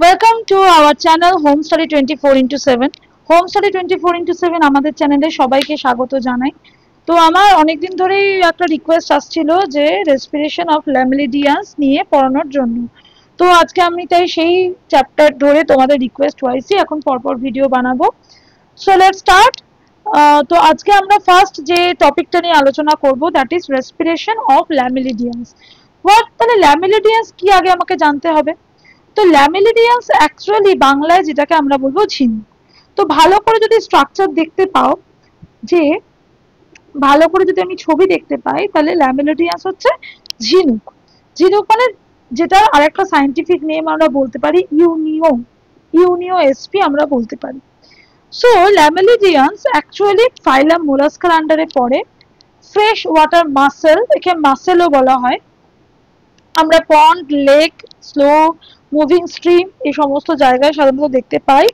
Welcome to our channel home study 24x7। Home study 24x7 আমাদের চ্যানেলে সবাইকে স্বাগত জানাই। তো আমার অনেকদিন ধরেই একটা রিকোয়েস্ট আসছিল যে রেসপিরেশন অফ ল্যামিলিডিয়ান্স নিয়ে পড়ানোর জন্য। তো আজকে আমি তাই সেই চ্যাপ্টার ধরে তোমাদের রিকোয়েস্ট ওয়াইজই এখন পরপর ভিডিও বানাবো। So let's start. তো আজকে আমরা ফার্স্ট যে টপিকটা নিয়ে আলোচনা করব, that is respiration of Lamellidens. What, তাহলে ল্যামিলিডিয়ান্স কি আগে আমাকে জানতে হবে। তো ল্যামিলিডিয়ান্স অ্যাকচুয়ালি বাংলায় যেটাকে আমরা বলবো ঝিনুক। তো ভালো করে যদি স্ট্রাকচার দেখতে পাও, যে ভালো করে যদি আমি ছবি দেখতে পাই, তাহলে ল্যামিলিডিয়ান্স হচ্ছে ঝিনুক। ঝিনুক মানে যেটা আরেকটা সায়েন্টিফিক নেম আমরা বলতে পারি ইউনিও এসপি আমরা বলতে পারি। সো ল্যামিলিডিয়ান্স অ্যাকচুয়ালি ফাইলাম মোলাস্কার আন্ডারে পড়ে। ফ্রেশ ওয়াটার মাসেল, একে মাসেলও বলা হয়। আমরা pond, lake, slow moving stream এই সমস্ত জায়গায় সাধারণত দেখতে পাই।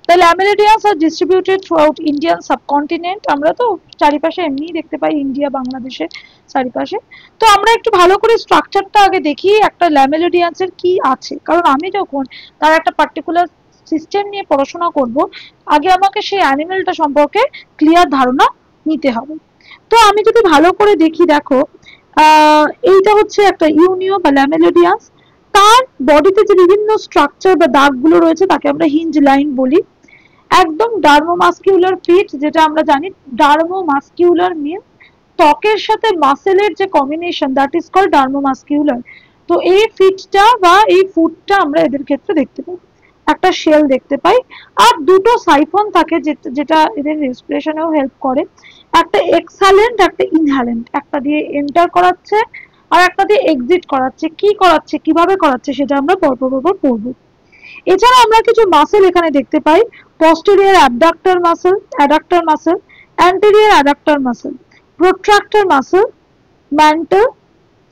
The Lamellidens are distributed throughout Indian subcontinent. আমরা তো চারিপাশে এমনিই দেখতে পাই, ইন্ডিয়া বাংলাদেশের চারিপাশে। তো আমরা একটু ভালো করে স্ট্রাকচারটা আগে দেখি একটা ল্যামিলিডিয়ান্সের কি আছে, কারণ আমি যখন তার একটা পার্টিকুলার সিস্টেম নিয়ে পড়াশোনা করব, আগে আমাকে সেই অ্যানিমেলটা সম্পর্কে ক্লিয়ার ধারণা নিতে হবে। তো আমি যদি ভালো করে দেখি, দেখো এইটা হচ্ছে একটা ইউনিও বা ল্যামিলিডিয়ান্স। তার বডিতে যে বিভিন্ন স্ট্রাকচার বা দাগগুলো রয়েছে তাকে আমরা হিঞ্জ লাইন বলি। একদম ডার্মোমাস্কিউলার ফিট, যেটা আমরা জানি ডার্মোমাস্কিউলার মিনস ত্বকের সাথে মাসেলের যে কম্বিনেশন, দ্যাট ইজ কল্ড ডার্মোমাস্কিউলার। তো এই ফিটটা বা এই ফুটটা আমরা এদের ক্ষেত্রে দেখতে পাই। একটা শেল দেখতে পাই, আর দুটো সাইফন থাকে যেটা এদের রেসপিরেশনেও হেল্প করে। একটা এক্সহ্যালেন্ট, একটা ইনহ্যালেন্ট। একটা দিয়ে এন্টার করাচ্ছে আর একটা দিয়ে এক্সিট করাচ্ছে। কি করাচ্ছে, কিভাবে করাচ্ছে, সেটা আমরা পরপর পড়বো। এছাড়া আমরা কিছু মাসেল এখানে দেখতে পাই। posterior abductor muscle, adductor muscle, anterior adductor muscle, protractor muscle, mantle,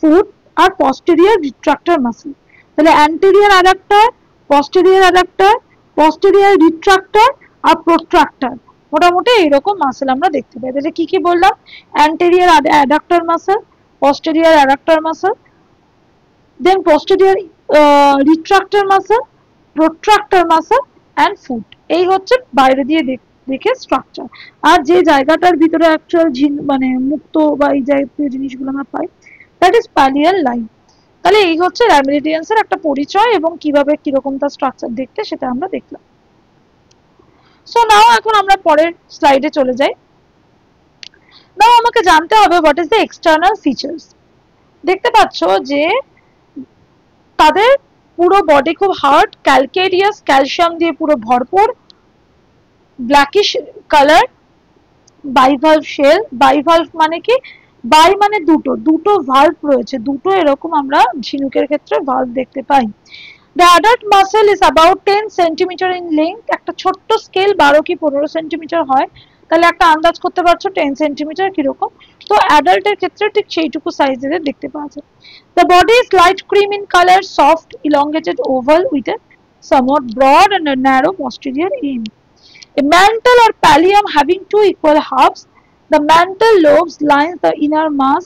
foot আর posterior retractor muscle। তাহলে anterior adductor, posterior retractor আর protractor, মোটামুটি এইরকম মাসেল আমরা দেখতে পাই। তাহলে কি কি বললাম? anterior adductor muscle, posterior adductor muscle, then posterior retractor muscle, protractor muscle and foot। এই হচ্ছে বাইরে দিয়ে দেখে স্ট্রাকচার। আর যে জায়গাটার ভিতরে অ্যাকচুয়াল মানে মুক্ত বা এই জাতীয় জিনিসগুলো আমরা পাই, দ্যাট ইজ প্যালিয়াল লাইন। তাহলে এই হচ্ছে ল্যামিলিডিয়ান্সের একটা পরিচয় এবং কিভাবে কিরকম তার স্ট্রাকচার দেখতে, সেটা আমরা দেখলাম। সো নাও এখন আমরা পরের স্লাইডে চলে যাই। নাও আমাকে জানতে হবে what is the external features. দেখতে পাচ্ছ যে তাদের পুরো বডি খুব হার্ড, ক্যালকেরিয়াস, ক্যালসিয়াম দিয়ে পুরো ভরপুর, blackish colour, bivalve shell. Bivalve মানে কি? বাই মানে দুটো, দুটো ভালভ রয়েছে, দুটো এরকম আমরা ঝিনুকের ক্ষেত্রে ভালভ দেখতে পাই। The adult muscle is about 10 centimeter in length। একটা ছোট্ট স্কেল 12 কি 15 সেন্টিমিটার হয়, তাহলে একটা আন্দাজ করতে পারছো 10 সেন্টিমিটার কিরকম। তো অ্যাডাল্টের ক্ষেত্রে ঠিক সেইটুকু সাইজের দেখতে পাওয়া যায়। The body is light cream in color, soft, elongated oval with a somewhat broad and a narrow posterior end. A mantle or pallium having two equal halves. The mantle lobes lines the inner mass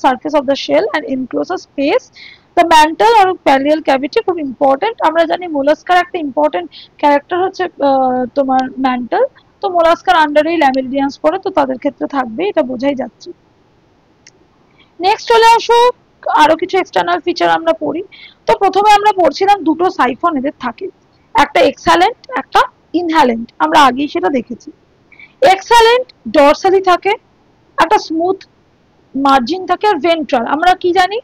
surface of the shell and encloses space. The mantle or pallial cavity খুব important. আমরা জানি মোলাস্কার একটা important character হচ্ছে তোমার mantle. তো মোলাস্কার আন্ডারেই ল্যামিলিডিয়ান্স পড়ে, তো তাদের ক্ষেত্রে থাকবে, এটা বোঝাই যাচ্ছে। নেক্সট চলে আসো, আরো কিছু এক্সটার্নাল ফিচার আমরা পড়ি। তো প্রথমে আমরা পড়ছিলাম দুটো সাইফন এদের থাকে, একটা এক্সহ্যালেন্ট, একটা ইনহ্যালেন্ট। আমরা আগেই সেটা দেখেছি। এক্সহ্যালেন্ট ডরসালি থাকে, একটা স্মুথ মার্জিন থাকে, আর ভেন্ট্রাল আমরা কি জানি?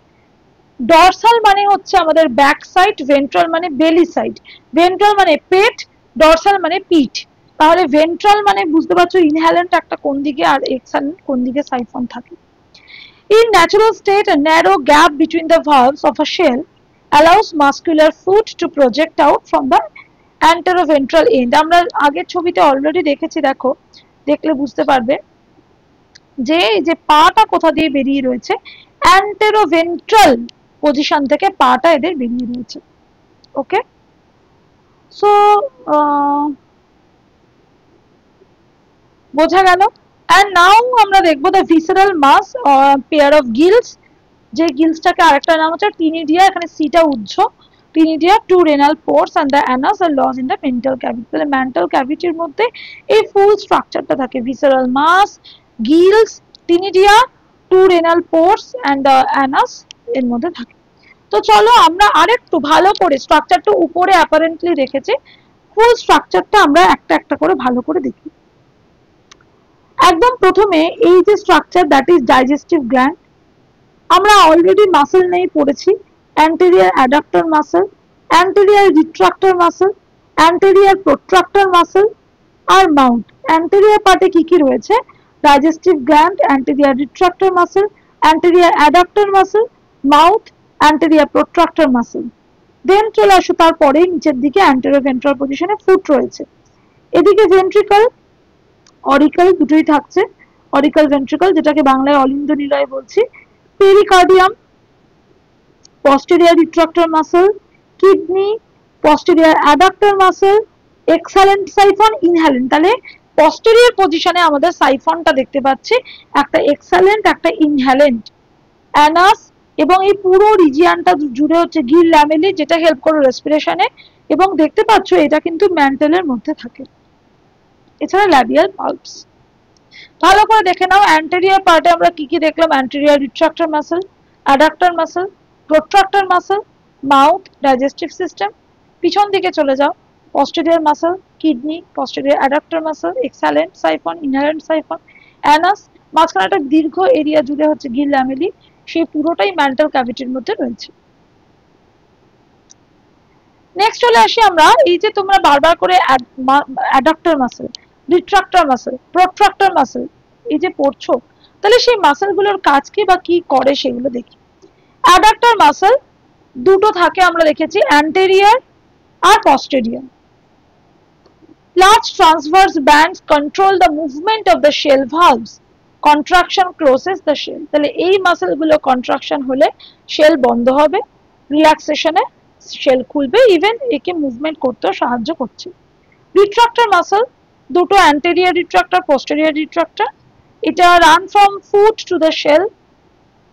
ডরসাল মানে হচ্ছে আমাদের ব্যাক সাইড, ভেন্ট্রাল মানে বেলি সাইড। ভেন্ট্রাল মানে পেট, ডরসাল মানে পিঠ। তাহলে ভেন্ট্রাল মানে বুঝতে পারছো ইনহ্যালেন্ট একটা কোন দিকে আর এক্সহ্যালেন্ট কোন দিকে সাইফন থাকে। In natural state, a narrow gap between the valves of a shell allows muscular fluid to project out from the anteroventral end। আমরা আগের ছবিতে অলরেডি দেখেছি, দেখো, দেখলে বুঝতে পারবে যে এই যে পাটা কোথা দিয়ে বেরিয়ে রয়েছে, অ্যান্টেরোভেন্ট্রাল পজিশন থেকে পাটা এদের বেরিয়ে রয়েছে। ওকে, সো বোঝা গেল। and now আমরা দেখবো the visceral mass pair of gills। যে গিলসটাকে আরেকটা নাম হচ্ছে টিনিডিয়া, এখানে সিটা উজ্জ। টিনিডিয়া, 2 renal pores and the anus are lodged in the mental cavity। তাহলে mental cavity এর মধ্যে এই ফুল স্ট্রাকচারটা থাকে, visceral mass, gills, টিনিডিয়া, 2 renal pores and the anus এর মধ্যে থাকে। তো চলো আমরা আরেকটু ভালো করে স্ট্রাকচারটা উপরে অ্যাপারেন্টলি রেখেছি, ফুল স্ট্রাকচারটা আমরা একটা একটা করে ভালো করে দেখি। একদম প্রথমে এই যে structure, that is digestive gland. আমরা অলরেডি মাসল নিয়ে পড়েছি, anterior adductor muscle, anterior retractor muscle, anterior protractor muscle আর মাউথ। anterior পার্টে কি কি রয়েছে? digestive gland, anterior retractor muscle, anterior adductor muscle, mouth, anterior protractor muscle। দেন চলে আসো তারপরে নিচের দিকে anterior ventral পজিশনে ফুট রয়েছে। এদিকে ভেন্ট্রিকল, অরিকল দুটোই থাকছে, অরিকল ভেন্ট্রিকল যেটাকে বাংলায় অলিন্দ নিলয় বলছি, pericardium, posterior retractor muscle, kidney, posterior adductor muscle, exhalent siphon, inhalent। তাহলে posterior পজিশনে আমাদের সাইফনটা দেখতে পাচ্ছি, একটা exhalent একটা inhalent, anus এবং এই পুরো রিজিয়নটা জুড়ে হচ্ছে গিল ল্যামেলি যেটা হেল্প করে রেসপিরেশনে, এবং দেখতে পাচ্ছ এটা কিন্তু ম্যান্টেলের মধ্যে থাকে। এছাড়া ল্যাবিয়াল পালস। ভালো করে দেখে নাও অ্যান্টেরিয়র পার্টে আমরা কি কি দেখলাম? Anterior retractor muscle, adductor muscle, protractor muscle, mouth, digestive system. পিছন দিকে চলে যাও, posterior muscle, kidney, posterior adductor muscle, exhalant siphon, inhalant siphon, anus, মাঝখানে একটা দীর্ঘ এরিয়া জুড়ে হচ্ছে গিল ল্যামেলি, সেই পুরোটাই ম্যান্টাল ক্যাভিটির মধ্যে রয়েছে। নেক্সট চলে আসি আমরা, এই যে তোমরা বারবার করে adductor muscle, retractor muscle, protractor muscle এই যে পড়ছো, তাহলে সেই মাসলগুলোর কাজ কি বা কি করে সেগুলো দেখি। অ্যাডাক্টর মাসল দুটো থাকে আমরা দেখেছি, anterior R posterior. Large transverse bands control the movement of the shell valves. Contraction closes the shell। তাহলে এই মাসলগুলো কন্ট্রাকশন হলে শেল বন্ধ হবে, রিল্যাক্সেশনে শেল খুলবে, ইভেন একে মুভমেন্ট করতেও সাহায্য করছে। রিট্রাক্টর মাসল দুটো, অ্যান্টেরিয়র রিট্রাক্টর, পোস্টেরিয়র রিট্রাক্টর। এটা run from foot to the shell,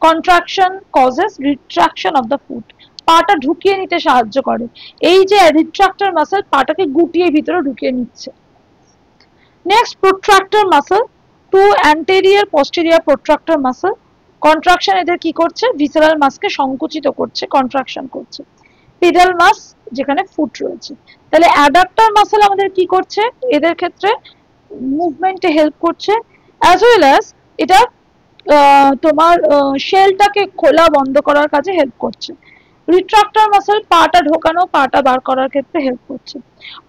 contraction causes retraction of the foot. পাটা ঢুকিয়ে নিতে সাহায্য করে, এই যে রিট্রাক্টর মাসল পাটাকে গুটিয়ে ভিতরে ঢুকিয়ে নিচ্ছে। Next protractor muscle, two anterior posterior protractor muscle. Contraction এদের কি করছে? ভিসারাল মাসকে সংকুচিত করছে, কন্ট্রাকশন করছে। পেডাল মাস যেখানে ফুট রয়েছে। তাহলে অ্যাডাক্টর মাসল আমাদের কি করছে? এদের ক্ষেত্রে মুভমেন্টে হেল্প করছে, অ্যাজ ওয়েল অ্যাজ এটা তোমার শেলটাকে খোলা বন্ধ করার কাজে হেল্প করছে। রিট্রাক্টর মাসল পাটা ঢোকানো পাটা বার করার ক্ষেত্রে হেল্প করছে।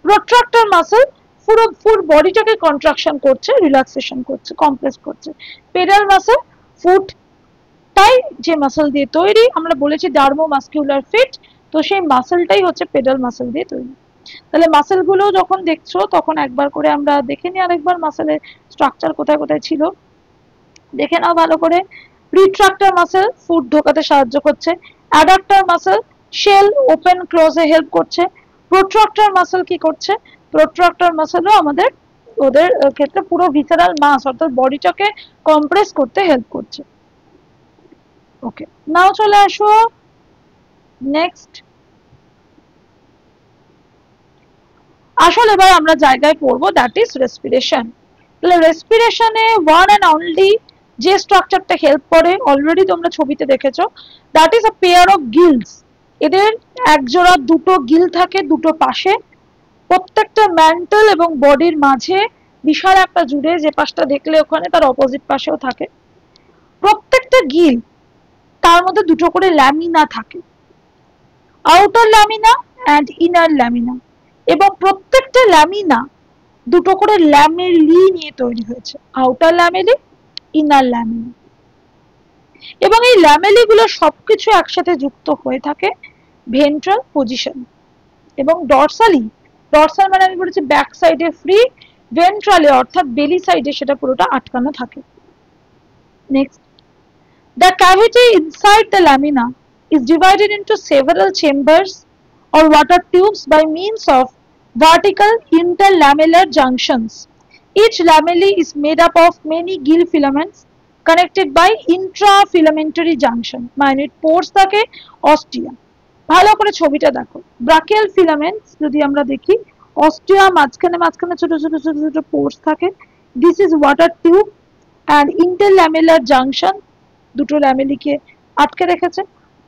প্রোট্রাক্টর মাসল পুরো ফুল বডিটাকে কন্ট্রাকশন করছে, রিল্যাক্সেশন করছে, কম্প্রেস করছে। পেডাল মাসল ফুটটাই যে মাসল দিয়ে তৈরি, আমরা বলেছি ডার্মো মাস্কিউলার ফিট, তো সেই মাসলটাই হচ্ছে পেডাল মাসল দিয়ে তৈরি। তাহলে মাসলগুলো যখন দেখছো তখন একবার করে আমরা দেখে নিই আরেকবার মাসলের স্ট্রাকচার কোথায় কোথায় ছিল, দেখে নাও ভালো করে। রিট্রাক্টর মাসল ফুট ঢোকাতে সাহায্য করছে, অ্যাডাক্টর মাসল শেল ওপেন ক্লোজে হেল্প করছে। প্রোট্রাক্টর মাসল কি করছে? প্রোট্রাক্টর মাসলও আমাদের ওদের ক্ষেত্রে পুরো ভিসারাল মাস অর্থাৎ বডিটাকে কম্প্রেস করতে হেল্প করছে। ওকে, নাও চলে আসো নেক্সট। আসলে এবার আমরা জায়গায় পড়বো, দ্যাট ইজ রেসপিরেশন। তাহলে রেসপিরেশনে ওয়ান অ্যান্ড অনলি যে স্ট্রাকচারটা হেল্প করে অলরেডি তোমরা ছবিতে দেখেছো, that is a pair of Giles. এদের এক জোড়া দুটো গিল থাকে দুটো পাশে, প্রত্যেকটা ম্যান্টেল এবং বডির মাঝে বিশাল একটা জুড়ে, যে পাশটা দেখলে ওখানে তার অপোজিট পাশেও থাকে। প্রত্যেকটা গিল তার মধ্যে দুটো করে ল্যামিনা থাকে, outer lamina and inner lamina, এবং প্রত্যেকটা ল্যামিনা দুটো করে ল্যামেলি নিয়ে তৈরি হয়েছে, আউটার ল্যামেলি, ইনার ল্যামিনা। এবং এই ল্যামেলি গুলো সবকিছু একসাথে যুক্ত হয়ে থাকে ভেন্ট্রাল পজিশন, এবং ডরসালি, ডরসাল মানে আমি বলেছি ব্যাক সাইডে ফ্রি, ভেন্ট্রালে অর্থাৎ বেলি সাইডে সেটা পুরোটা আটকানো থাকে। Next, the cavity inside the lamina is divided into several chambers or water tubes by means of vertical interlamellar junctions. Each lamellae is made up of many gill filaments connected by intrafilamentary junction, minute pores থাকে ostia. ভালো করে ছবিটা দেখো। Brachial filaments যদি আমরা দেখি, ostia মাঝখানে মাঝখানে ছোট ছোট ছোট ছোট পোর্স থাকে। This is water tube and interlamellar junction, দুটো ল্যামেলিকে আটকে রেখেছে।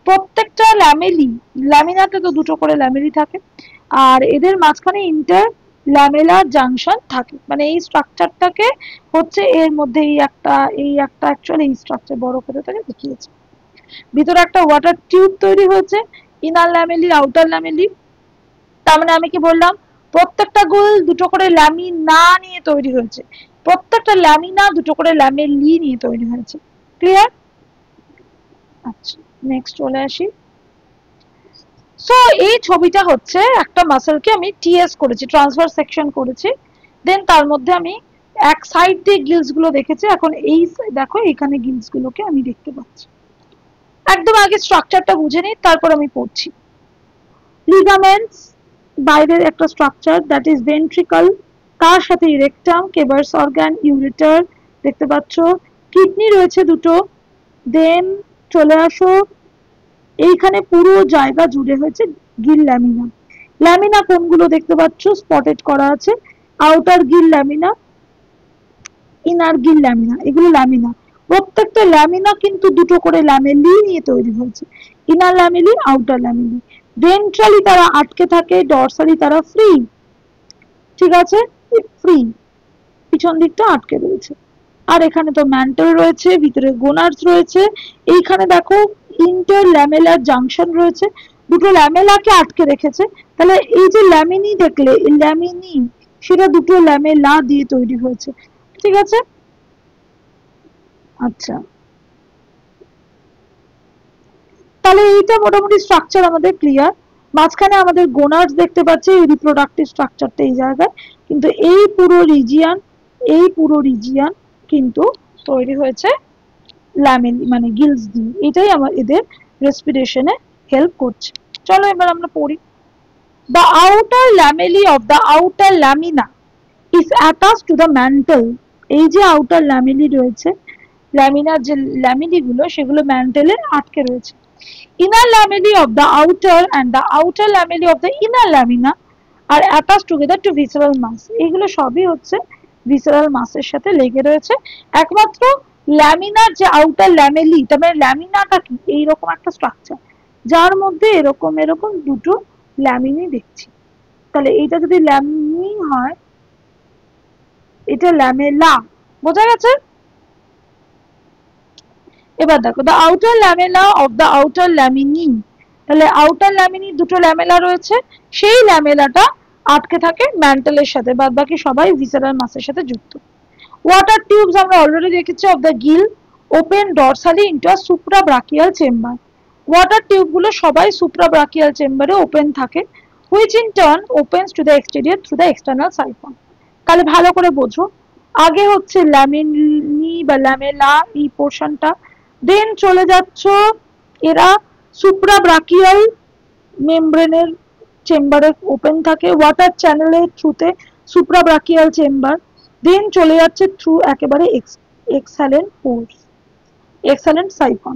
প্রত্যেকটা ল্যামেলি, ল্যামিনাতে তো দুটো করে ল্যামেলি থাকে, আর এদের মাঝখানে ইন্টার ল্যামেলার জাংশন থাকে, মানে এই স্ট্রাকচারটাকে হচ্ছে এর মধ্যে এই একটা অ্যাকচুয়ালি এই স্ট্রাকচার বড় করে তাকে দেখিয়েছে। ভিতরে একটা ওয়াটার টিউব তৈরি হয়েছে, ইনার ল্যামেলি আউটার ল্যামেলি। তার মানে আমি কি বললাম, প্রত্যেকটা গোল দুটো করে ল্যামিনা নিয়ে তৈরি হয়েছে, প্রত্যেকটা ল্যামিনা দুটো করে ল্যামেলি নিয়ে তৈরি হয়েছে। ক্লিয়ার? আচ্ছা, নেক্সট চলে আসি। সো এই ছবিটা হচ্ছে একটা মাসেলকে আমি টিএস করেছি, ট্রান্সভার্স সেকশন করেছি, দেন তার মধ্যে আমি এক সাইড দিয়ে গিলস গুলো দেখেছি। এখন এই দেখো এখানে গিলস গুলোকে আমি দেখতে পাচ্ছি। একদম আগে স্ট্রাকচারটা বুঝে নিই, তারপর আমি পড়ছি। লিগামেন্টস বাইরের একটা স্ট্রাকচার, দ্যাট ইজ ভেন্ট্রিকল, তার সাথে ইরেকটাম, কেবার্স অর্গান, ইউরেটার দেখতে পাচ্ছ, কিডনি রয়েছে দুটো। দেন চলে আসো, এইখানে পুরো জায়গা জুড়ে হয়েছে গিল ল্যামিনা। ল্যামিনা কোনগুলো দেখতে পাচ্ছ, স্পটেড করা আছে, outer Gill lamina, inner Gill lamina, এগুলো ল্যামিনা। প্রত্যেকটা ল্যামিনা কিন্তু দুটো করে ল্যামেলি নিয়ে তৈরি হয়েছে, ইনার ল্যামেলি আউটার ল্যামেলি। ভেন্ট্রালি তারা আটকে থাকে, ডরসালি তারা ফ্রি, ঠিক আছে, ফ্রি, পিছন দিকটা আটকে রয়েছে। আর এখানে তো ম্যান্টেল রয়েছে, ভিতরে গোনার্স রয়েছে, এইখানে দেখো ইন্টার ল্যামেলার জাংশন রয়েছে, দুটো ল্যামেলাকে আটকে রেখেছে। তাহলে এই যে ল্যামিনি দেখলে, ল্যামিনি সেটা দুটো ল্যামেলা দিয়ে তৈরি হয়েছে, ঠিক আছে। আচ্ছা, তাহলে এইটা মোটামুটি স্ট্রাকচার আমাদের ক্লিয়ার। মাঝখানে আমাদের গোনার্স দেখতে পাচ্ছি, এই রিপ্রোডাক্টিভ স্ট্রাকচারটা এই জায়গায়, কিন্তু এই পুরো রিজিয়ান কিন্তু তৈরি হয়েছে ল্যামেলি মানে গিলস দিয়ে, এটাই আমার এদের রেসপিরেশনে হেল্প করছে। চলো এবার আমরা পড়ি। The outer lamellae of the outer lamina is attached to the men tell. এই যে আউটার ল্যামেলি রয়েছে, ল্যামিনার যে ল্যামেলি গুলো সেগুলো ম্যান্টেলে আটকে রয়েছে। Inner lamellae of the outer and the outer lamellae of the inner lamina are attached together to visceral mass. এগুলো সবই হচ্ছে visceral massের সাথে লেগে রয়েছে। একমাত্র ল্যামিনার যে আউটার ল্যামেলি, তবে ল্যামিনাটা কি এইরকম একটা স্ট্রাকচার, যার মধ্যে এরকম এরকম দুটো ল্যামিনি দেখছি। তাহলে এইটা যদি ল্যামিনি হয়, এটা ল্যামেলা, বোঝা গেছে? এবার দেখো, the outer lamella of the outer lamina, তাহলে আউটার ল্যামিনি দুটো ল্যামেলা রয়েছে, সেই ল্যামেলাটা আটকে থাকে ম্যান্টেলের সাথে, বাদ বাকি সবাই ভিসেরাল মাসের সাথে যুক্ত। ওয়াটার টিউবস আমরা অলরেডি দেখেছি of the gill open dorsally into a suprabranchial chamber. Water tube গুলো সবাই সুপ্রাব্রাকিয়াল চেম্বারে ওপেন থাকে, which in turn opens to the exterior through the external siphon. তাহলে ভালো করে বোঝো, আগে হচ্ছে ল্যামিনি বা ল্যামেলা এই পোর্শনটা, দেন চলে যাচ্ছ এরা সুপ্রাব্রাকিয়াল মেমব্রেনের চেম্বারে ওপেন থাকে, ওয়াটার চ্যানেলের থ্রুতে সুপ্রাব্রাকিয়াল চেম্বার, দেন চলে যাচ্ছে থ্রু একেবারে এক্সালেন্ট পোর্স, এক্সালেন্ট সাইফন।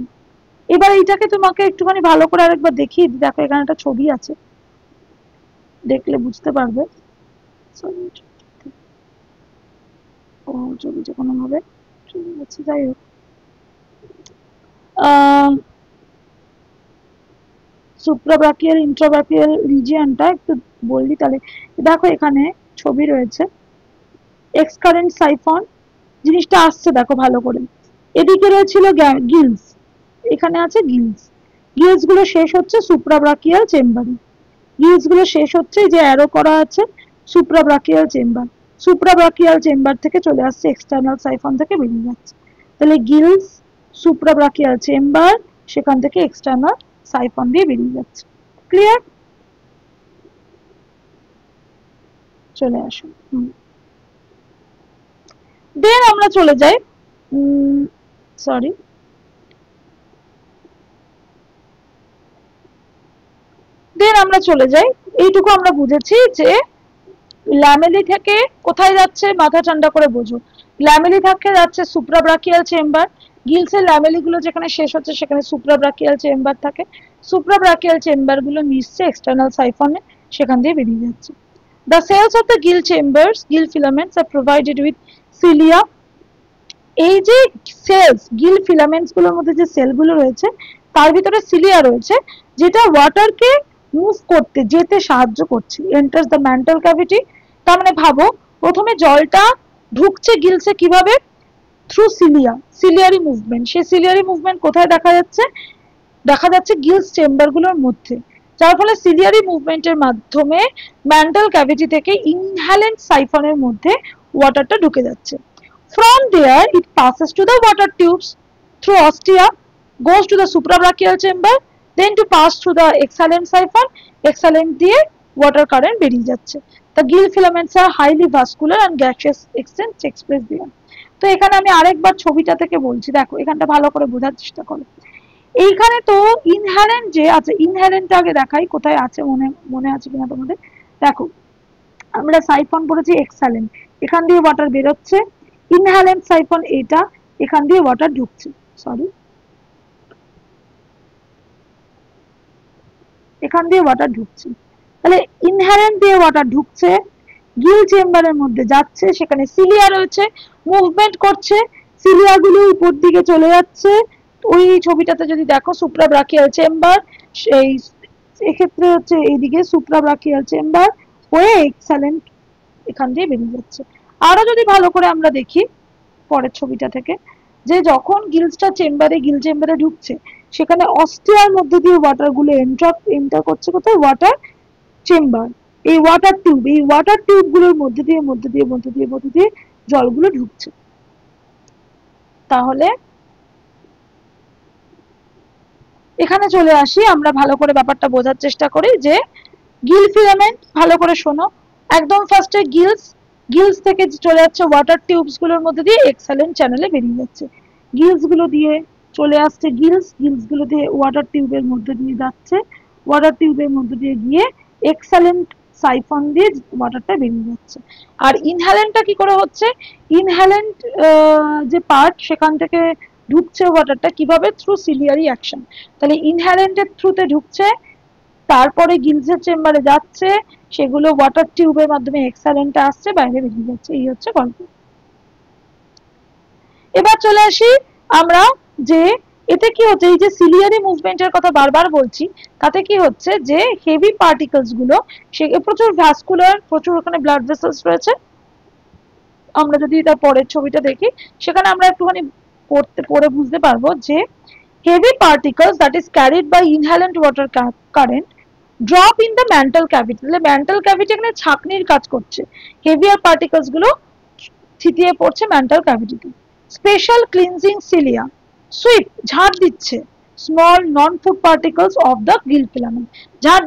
এবার এইটাকে তোমাকে একটুখানি ভালো করে আরেকবার দেখিয়ে দিই। দেখো এখানে একটা ছবি আছে, দেখলে বুঝতে পারবে। ও ছবিটা কোনোভাবে চলে যাচ্ছে, যাই হোক, সুপ্রাব্রাকিয়াল ইন্ট্রাব্রাকিয়াল রিজিয়নটা একটু বললি তাহলে। দেখো এখানে ছবি রয়েছে, এক্সকারেন্ট সাইফন, জিনিসটা আসছে দেখো ভালো করে। এদিকে রয়েছিল গিলস, এখানে আছে গিলস, গিলস গুলো শেষ হচ্ছে সুপ্রাব্রাকিয়াল চেম্বারে, গিলস গুলো শেষ হচ্ছে যে অ্যারো করা আছে সুপ্রাব্রাকিয়াল চেম্বার, সুপ্রাব্রাকিয়াল চেম্বার থেকে চলে আসছে এক্সটার্নাল সাইফন থেকে বেরিয়ে যাচ্ছে। তাহলে গিলস, সুপ্রাব্রাকিয়াল চেম্বার, সেখান থেকে এক্সটার্নাল সাইফন দিয়ে বেরিয়ে যাচ্ছে। ক্লিয়ার? চলে আসুন। দেন আমরা চলে যাই, সরি, দেন আমরা চলে যাই, এইটুকু আমরা বুঝেছি যে ল্যামেলি থেকে কোথায় যাচ্ছে, মাথা ঠান্ডা করে বোঝো, ল্যামেলি থেকে যাচ্ছে সুপ্রাব্রাকিয়াল চেম্বার, গিলসের ল্যামেলি গুলো যেখানে শেষ হচ্ছে সেখানে সুপ্রাব্রাকিয়াল চেম্বার থাকে, সুপ্রাব্রাকিয়াল চেম্বার গুলো মিশছে এক্সটার্নাল সাইফনে, সেখান দিয়ে বেরিয়ে যাচ্ছে। The cells of the gill chambers, gill filaments are provided with cilia. এই যে সেলস, গিল ফিলামেন্টস গুলোর মধ্যে যে সেলগুলো রয়েছে তার ভিতরে সিলিয়া রয়েছে, যেটা ওয়াটারকে মুভ করতে, যেতে সাহায্য করছে। এন্টার্স দ্য ম্যান্টাল ক্যাভিটি, তার মানে ভাবো প্রথমে জলটা ঢুকছে গিলসে কিভাবে, থ্রু সিলিয়া, সিলিয়ারি মুভমেন্ট। সেই সিলিয়ারি মুভমেন্ট কোথায় দেখা যাচ্ছে, দেখা যাচ্ছে গিলস চেম্বার গুলোর মধ্যে, যার ফলে সিলিয়ারি মুভমেন্টের মাধ্যমে ম্যান্টাল ক্যাভিটি থেকে ইনহ্যালেন্ট সাইফনের মধ্যে ওয়াটারটা ঢুকে যাচ্ছে। From there it passes to the water tubes through ostia, goes to the suprabrachial chamber, then to pass through the exhalent siphon, exhalent দিয়ে water current বেরিয়ে যাচ্ছে। The gill filaments are highly vascular and gaseous exchange takes place there. তো এখানে আমি আরেকবার ছবিটা থেকে বলছি, দেখো এখানটা ভালো করে বোঝার চেষ্টা করো। এইখানে তো ইনহ্যালেন্ট যে আছে, ইনহ্যালেন্টটা আগে দেখাই কোথায় আছে, মনে আছে কিনা তোমাদের। দেখো আমরা সাইফন পড়েছি এক্সালেন্ট, এখান দিয়ে ওয়াটার বেরোচ্ছে। ইনহ্যালেন্ট সাইফন এটা, এখান দিয়ে ওয়াটার ঢুকছে, সরি এখান দিয়ে ওয়াটার ঢুকছে। তাহলে ইনহ্যালেন্ট দিয়ে ওয়াটার ঢুকছে, গিল চেম্বারের মধ্যে যাচ্ছে, সেখানে সিলিয়া রয়েছে, মুভমেন্ট করছে, সিলিয়া গুলো উপর দিকে চলে যাচ্ছে। ওই ছবিটাতে যদি দেখো সুপ্রাব্রাকিয়াল চেম্বার, সেই এক্ষেত্রে হচ্ছে এইদিকে সুপ্রাব্রাকিয়াল চেম্বার হয়ে এক্সালেন্ট এখান দিয়ে বেরিয়ে যাচ্ছে। আরো যদি ভালো করে আমরা দেখি পরের ছবিটা থেকে, যে যখন গিলসটা চেম্বারে, গিল চেম্বারে ঢুকছে, সেখানে অস্টিয়ার মধ্যে দিয়ে ওয়াটার গুলো এন্টার করছে কোথায়, ওয়াটার চেম্বার। এই ওয়াটার টিউব, এই ওয়াটার টিউব গুলোর মধ্যে দিয়ে জলগুলো ঢুকছে। তাহলে এখানে চলে আসি, আমরা ভালো করে ব্যাপারটা বোঝার চেষ্টা করি যে গিল ফিলামেন্ট, ভালো করে শোনো, একদম ফার্স্টে গিলস থেকে চলে যাচ্ছে ওয়াটার টিউবস গুলোর মধ্যে দিয়ে এক্সালেন্ট চ্যানেলে বেরিয়ে যাচ্ছে। গিলস গুলো দিয়ে চলে আসছে গিলস গুলো দিয়ে ওয়াটার টিউবের মধ্যে দিয়ে যাচ্ছে, ওয়াটার টিউবের মধ্যে দিয়ে গিয়ে এক্সালেন্ট সাইফন দিয়ে ওয়াটারটা বেরিয়ে যাচ্ছে। আর ইনহ্যালেন্টটা কি করে হচ্ছে, ইনহ্যালেন্ট যে পার্ট সেখান থেকে ঢুকছে ওয়াটারটা কিভাবে, থ্রু সিলিয়ারি অ্যাকশন। তাহলে ইনহ্যালেন্টের থ্রুতে ঢুকছে, তারপরে গিলসের চেম্বারে যাচ্ছে, সেগুলো ওয়াটার টিউবের মাধ্যমে এক্সালেন্টে আসছে, বাইরে বেরিয়ে যাচ্ছে। এই হচ্ছে গল্প। এবার চলে আসি আমরা যে এতে কি হচ্ছে, এই যে সিলিয়ারি মুভমেন্টের কথা বারবার বলছি, তাতে কি হচ্ছে যে হেভি পার্টিকেলস গুলো, সে প্রচুর ভ্যাসকুলার, প্রচুর ওখানে ব্লাড ভেসেলস রয়েছে। আমরা যদি এটা পরের ছবিটা দেখি, সেখানে আমরা একটুখানি পড়ে বুঝতে পারবো যে heavy particles that is carried by inhalant water current drop in the mantle cavity। তাহলে ম্যান্টাল ক্যাভিটি এখানে ছাঁকনির কাজ করছে, হেভিয়ার পার্টিকেলস গুলো থিতিয়ে পড়ছে mantle ক্যাভিটিতে। Special cleansing cilia sweep, ঝাড় দিচ্ছে small non food particles of the Gill filament, ঝাড়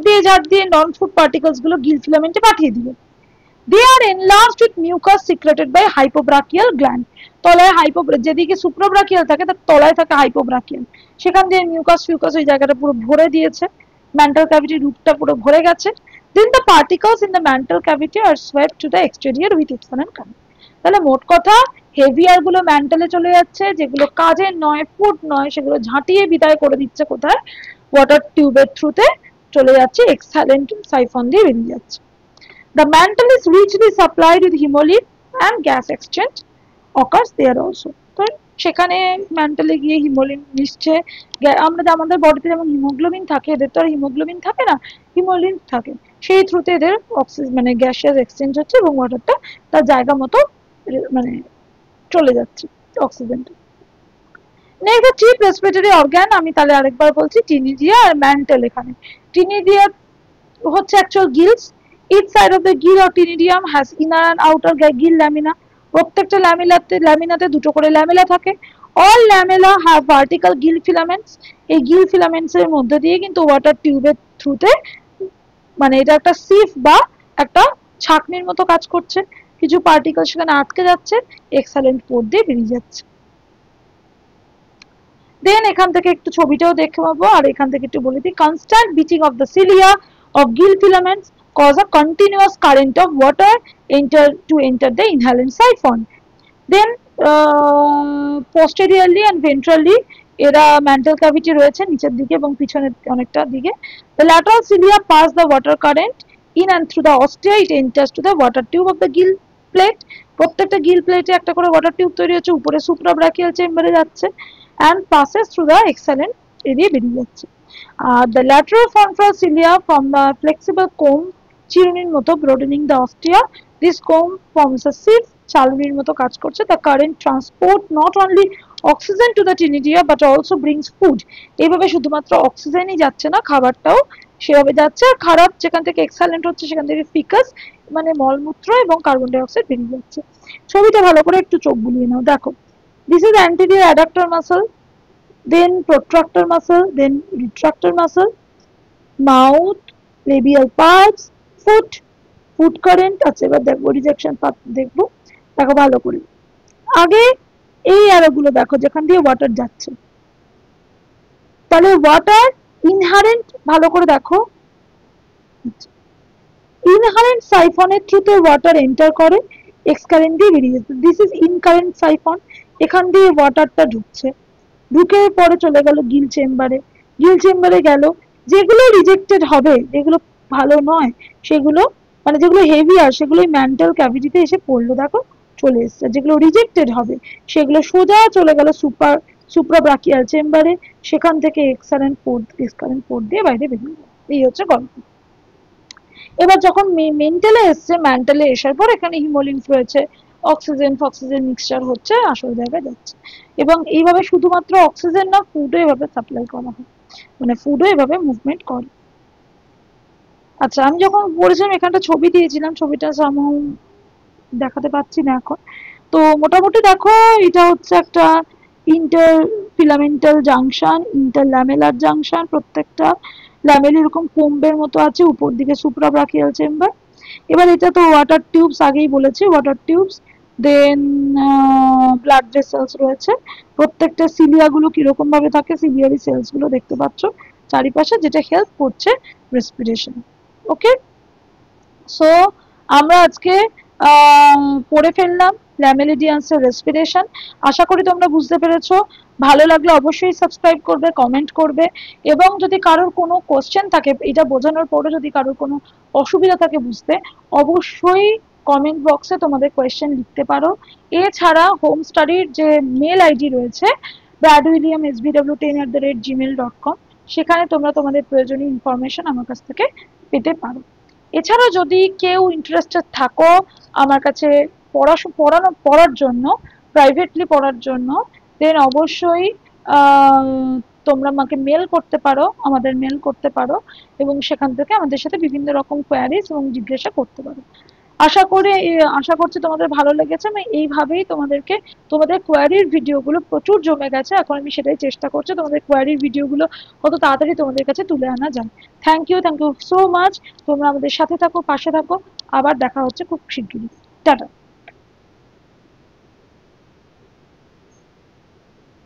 দিয়ে নন ফুড পার্টিকেলস গুলো গিল ফিলামেন্টে পাঠিয়ে দিবে। They are enlarged with mucus secreted by hypobrachial gland। তলায় যেদিকে সুপ্রাব্রাকিয়াল থাকে তার তলায় থাকে হাইপোব্রাকিয়াল, সেখান দিয়ে মিউকাস ওই জায়গাটা পুরো ভরে দিয়েছে, ম্যান্টাল ক্যাভিটি রুটটা পুরো ভরে গেছে। Then the particles in the mantle cavity are swept to the exterior with exhalent current। তাহলে মোট কথা হেভিয়ার গুলো ম্যান্টালে চলে যাচ্ছে, যেগুলো কাজের নয়, ফুড নয়, সেগুলো ঝাঁটিয়ে বিদায় করে দিচ্ছে কোথায়, ওয়াটার টিউবের থ্রুতে চলে যাচ্ছে, এক্সালেন্ট সাইফন দিয়ে বেরিয়ে যাচ্ছে। The mantle is richly supplied with hemolymph and gas exchange occurs there also। তো সেখানে ম্যান্টালে গিয়ে হিমোলিম্ফ মিশছে। আমরা আমাদের বডিতে যেমন হিমোগ্লোবিন থাকে, এদের তো আর হিমোগ্লোবিন থাকে না, হিমোলিম্ফ থাকে, সেই থ্রুতে এদের অক্সিজেন মানে গ্যাসিয়াস এক্সচেঞ্জ হচ্ছে এবং ওয়াটারটা তার জায়গা মতো মানে চলে যাচ্ছে অক্সিজেনটা। নেক্সট চিফ রেসপিরেটরি অর্গান, আমি তাহলে আরেকবার বলছি, টিনিডিয়া আর ম্যান্টেল। এখানে টিনিডিয়া হচ্ছে actual Giles. Each side of the gill or tinidium has inner and outer gill lamina। প্রত্যেকটা ল্যামিনাতে দুটো করে ল্যামেলা থাকে। All lamella have vertical gill filaments। এই গিল ফিলামেন্টস এর মধ্যে দিয়ে কিন্তু ওয়াটার টিউবের থ্রুতে, মানে এটা একটা সিফ বা একটা ছাঁকনির মতো কাজ করছে, কিছু পার্টিকেল সেখানে আটকে যাচ্ছে, এক্সালেন্ট পোর্ট দিয়ে বেরিয়ে যাচ্ছে। দেন এখান থেকে একটু ছবিটাও দেখে পাবো, আর এখান থেকে একটু বলে দিই, constant beating of the cilia of gill filaments cause a continuous current of water to enter the inhalant siphon. Then posteriorly and ventrally এরা ম্যান্টাল ক্যাভিটি রয়েছে নিচের দিকে এবং পিছনের অনেকটা দিকে। The lateral cilia pass the water current in and through the ostia, it enters to the water tube of the gill plate. প্রত্যেকটা gill প্লেটে একটা করে ওয়াটার টিউব তৈরি হচ্ছে, উপরে সুপ্রাব্রাকিয়াল চেম্বারে যাচ্ছে and passes through the exhalant area বেরিয়ে যাচ্ছে। আর the lateral frontal cilia from the flexible comb, চিরুনির মতো broadening the ostia, this comb forms a sieve, চালুনির মতো কাজ করছে। The current transport not only oxygen to the ctenidia but also brings food. এইভাবে শুধুমাত্র অক্সিজেনই যাচ্ছে না, খাবারটাও সেভাবে যাচ্ছে। আর খারাপ যেখান থেকে এক্সালেন্ট হচ্ছে সেখান থেকে ফিকাস মানে মলমূত্র এবং কার্বন ডাই অক্সাইড বেরিয়ে যাচ্ছে। ছবিটা ভালো করে একটু চোখ বুলিয়ে নাও, দেখো this is anterior adductor muscle, then protractor muscle, then retractor muscle, mouth, labial parts, foot, foot current. আচ্ছা এবার দেখবো রিজেকশন পাথ, দেখবো দেখো ভালো করে। আগে এই অ্যারোগুলো দেখো যেখান দিয়ে ওয়াটার যাচ্ছে, তাহলে ওয়াটার ইনহারেন্ট, ভালো করে দেখো, ইনহারেন্ট সাইফনের থ্রুতে ওয়াটার এন্টার করে, এক্সকারেন্ট দিয়ে বেরিয়ে যাচ্ছে। দিস ইজ ইনকারেন্ট সাইফন, এখান দিয়ে ওয়াটারটা ঢুকছে, ঢুকে পরে চলে গেল গিল চেম্বারে, গিল চেম্বারে গেল, যেগুলো রিজেক্টেড হবে, যেগুলো ভালো নয় সেগুলো, মানে যেগুলো হেভিয়ার সেগুলো ম্যান্টাল ক্যাভিটিতে এসে পড়লো, দেখো চলে এসছে। যেগুলো রিজেক্টেড হবে সেগুলো সোজা চলে গেল সুপ্রাব্রাকিয়াল চেম্বারে, সেখান থেকে এক্সারেন্ট পোর্ট দিয়ে বাইরে বেরিয়ে গেল। এই হচ্ছে গল্প। এবার যখন মেন্টালে এসছে, ম্যান্টালে আসার পর এখানে হিমোলিম্ফ রয়েছে, অক্সিজেন ফক্সিজেন মিক্সচার হচ্ছে, আসল জায়গায় যাচ্ছে। এবং এইভাবে শুধুমাত্র অক্সিজেন না, ফুডও এভাবে সাপ্লাই করা হয়, মানে ফুডও এভাবে মুভমেন্ট করে। আচ্ছা আমি যখন পড়েছিলাম এখানটা ছবি দিয়েছিলাম, ছবিটা সামহাউ দেখাতে পাচ্ছি না এখন। তো মোটামুটি দেখো এটা হচ্ছে একটা interfilamental junction, interlamellar junction, প্রত্যেকটা ল্যামেল এরকম কোম্বের মতো আছে, উপর দিকে সুপ্রাব্রাকিয়াল চেম্বার। এবার এটা তো ওয়াটার টিউবস, আগেই বলেছি water tubes, then blood vessels রয়েছে। প্রত্যেকটা সিলিয়াগুলো কিরকম ভাবে থাকে, সিলিয়ারি সেলস গুলো দেখতে পাচ্ছ চারিপাশে, যেটা হেল্প করছে রেসপিরেশন। ওকে, সো আমরা আজকে পড়ে ফেললাম ল্যামেলিডিয়ান্সের রেসপিরেশন। আশা করি তোমরা বুঝতে পেরেছো। ভালো লাগলে অবশ্যই সাবস্ক্রাইব করবে, কমেন্ট করবে, এবং যদি কারোর কোনো কোশ্চেন থাকে, এটা বোঝানোর পরে যদি কারোর কোনো অসুবিধা থাকে বুঝতে, অবশ্যই কমেন্ট বক্সে তোমাদের কোয়েশ্চেন লিখতে পারো। এছাড়া হোম স্টাডির যে মেল আইডি রয়েছে bradwilliamsbw10@gmail.com, সেখানে তোমরা তোমাদের প্রয়োজনীয় ইনফরমেশন আমার কাছ থেকে পেতে পারো। এছাড়া যদি কেউ ইন্টারেস্টেড থাকো আমার কাছে পড়ার জন্য, প্রাইভেটলি পড়ার জন্য, দেন অবশ্যই তোমরা আমাকে মেল করতে পারো, আমাদের মেল করতে পারো, এবং সেখান থেকে আমাদের সাথে বিভিন্ন রকম কোয়ারিজ এবং জিজ্ঞাসা করতে পারো। আশা করছি তোমাদের ভালো লেগেছে। আমি এইভাবেই তোমাদেরকে, তোমাদের কোয়ারির ভিডিওগুলো প্রচুর জমে গেছে, এখন আমি সেটাই চেষ্টা করছি তোমাদের কোয়ারির ভিডিওগুলো কত তাড়াতাড়ি তোমাদের কাছে তুলে আনা যায়। Thank you so much. তোমরা আমাদের সাথে থাকো, পাশে থাকো। আবার দেখা হচ্ছে খুব শিগগিরই। টাটা।